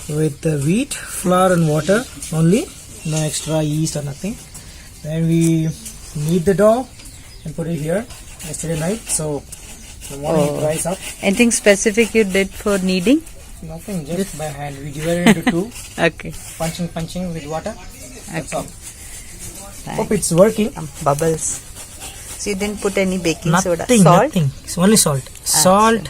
with the wheat, flour and water only. No extra yeast or nothing. Then we knead the dough and put it here yesterday night. So the morning it dries up. Anything specific you did for kneading? Nothing, just by hand. We divided into two. Okay. Punching with water. That's all. Thanks. Hope it's working. Bubbles. So you didn't put any baking soda? Nothing. It's only salt. Salt,